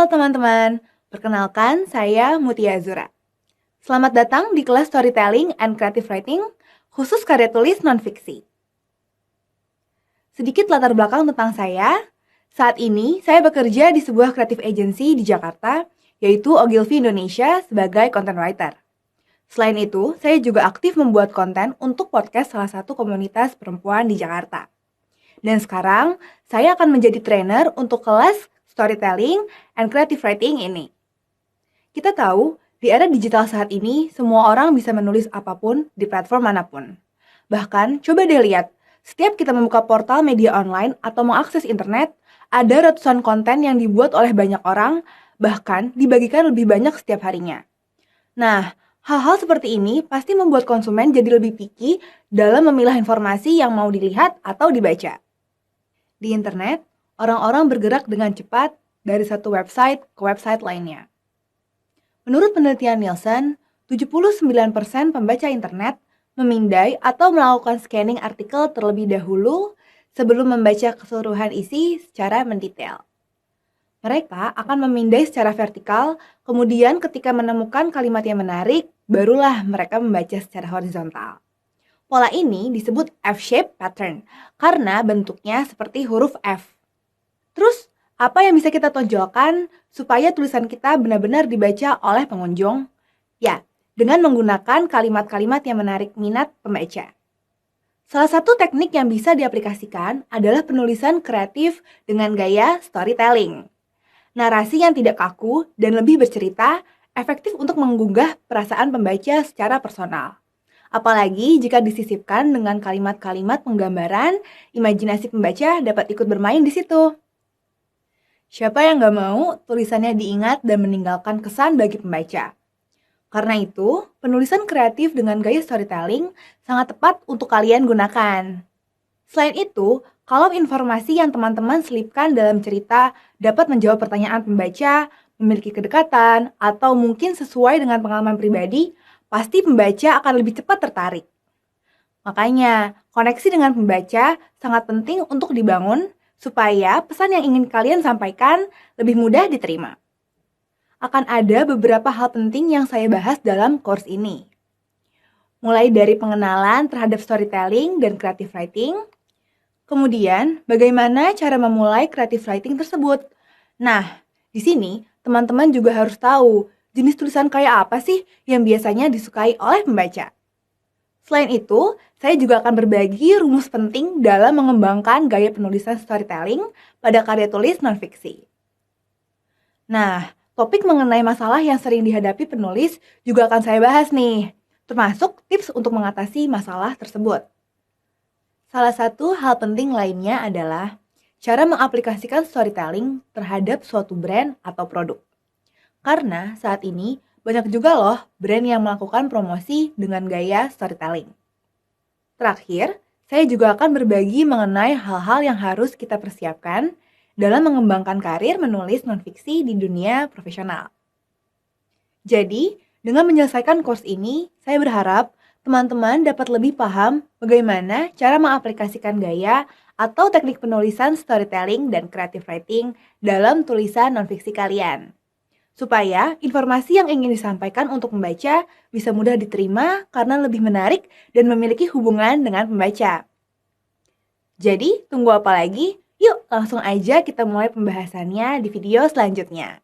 Halo teman-teman, perkenalkan saya Mutia Azura. Selamat datang di kelas Storytelling and Creative Writing, khusus karya tulis non-fiksi. Sedikit latar belakang tentang saya. Saat ini, saya bekerja di sebuah creative agency di Jakarta, yaitu Ogilvy Indonesia sebagai content writer. Selain itu, saya juga aktif membuat konten untuk podcast salah satu komunitas perempuan di Jakarta. Dan sekarang, saya akan menjadi trainer untuk kelas Storytelling and Creative Writing ini. Kita tahu, di era digital saat ini, semua orang bisa menulis apapun di platform manapun. Bahkan, coba deh lihat, setiap kita membuka portal media online atau mengakses internet, ada ratusan konten yang dibuat oleh banyak orang, bahkan dibagikan lebih banyak setiap harinya. Nah, hal-hal seperti ini pasti membuat konsumen jadi lebih picky dalam memilah informasi yang mau dilihat atau dibaca. Di internet, orang-orang bergerak dengan cepat dari satu website ke website lainnya. Menurut penelitian Nielsen, 79% pembaca internet memindai atau melakukan scanning artikel terlebih dahulu sebelum membaca keseluruhan isi secara mendetail. Mereka akan memindai secara vertikal, kemudian ketika menemukan kalimat yang menarik, barulah mereka membaca secara horizontal. Pola ini disebut F-shape pattern karena bentuknya seperti huruf F. Terus, apa yang bisa kita tonjolkan supaya tulisan kita benar-benar dibaca oleh pengunjung? Ya, dengan menggunakan kalimat-kalimat yang menarik minat pembaca. Salah satu teknik yang bisa diaplikasikan adalah penulisan kreatif dengan gaya storytelling. Narasi yang tidak kaku dan lebih bercerita efektif untuk menggugah perasaan pembaca secara personal. Apalagi jika disisipkan dengan kalimat-kalimat penggambaran, imajinasi pembaca dapat ikut bermain di situ. Siapa yang gak mau tulisannya diingat dan meninggalkan kesan bagi pembaca? Karena itu, penulisan kreatif dengan gaya storytelling sangat tepat untuk kalian gunakan. Selain itu, kalau informasi yang teman-teman selipkan dalam cerita dapat menjawab pertanyaan pembaca, memiliki kedekatan, atau mungkin sesuai dengan pengalaman pribadi, pasti pembaca akan lebih cepat tertarik. Makanya, koneksi dengan pembaca sangat penting untuk dibangun supaya pesan yang ingin kalian sampaikan lebih mudah diterima. Akan ada beberapa hal penting yang saya bahas dalam course ini. Mulai dari pengenalan terhadap storytelling dan creative writing, kemudian bagaimana cara memulai creative writing tersebut. Nah, di sini teman-teman juga harus tahu jenis tulisan kayak apa sih yang biasanya disukai oleh pembaca. Selain itu, saya juga akan berbagi rumus penting dalam mengembangkan gaya penulisan storytelling pada karya tulis non-fiksi. Nah, topik mengenai masalah yang sering dihadapi penulis juga akan saya bahas nih, termasuk tips untuk mengatasi masalah tersebut. Salah satu hal penting lainnya adalah cara mengaplikasikan storytelling terhadap suatu brand atau produk. Karena saat ini, banyak juga loh brand yang melakukan promosi dengan gaya storytelling. Terakhir, saya juga akan berbagi mengenai hal-hal yang harus kita persiapkan dalam mengembangkan karir menulis non-fiksi di dunia profesional. Jadi, dengan menyelesaikan course ini, saya berharap teman-teman dapat lebih paham bagaimana cara mengaplikasikan gaya atau teknik penulisan storytelling dan creative writing dalam tulisan non-fiksi kalian. Supaya informasi yang ingin disampaikan untuk pembaca bisa mudah diterima karena lebih menarik dan memiliki hubungan dengan pembaca. Jadi, tunggu apa lagi? Yuk langsung aja kita mulai pembahasannya di video selanjutnya.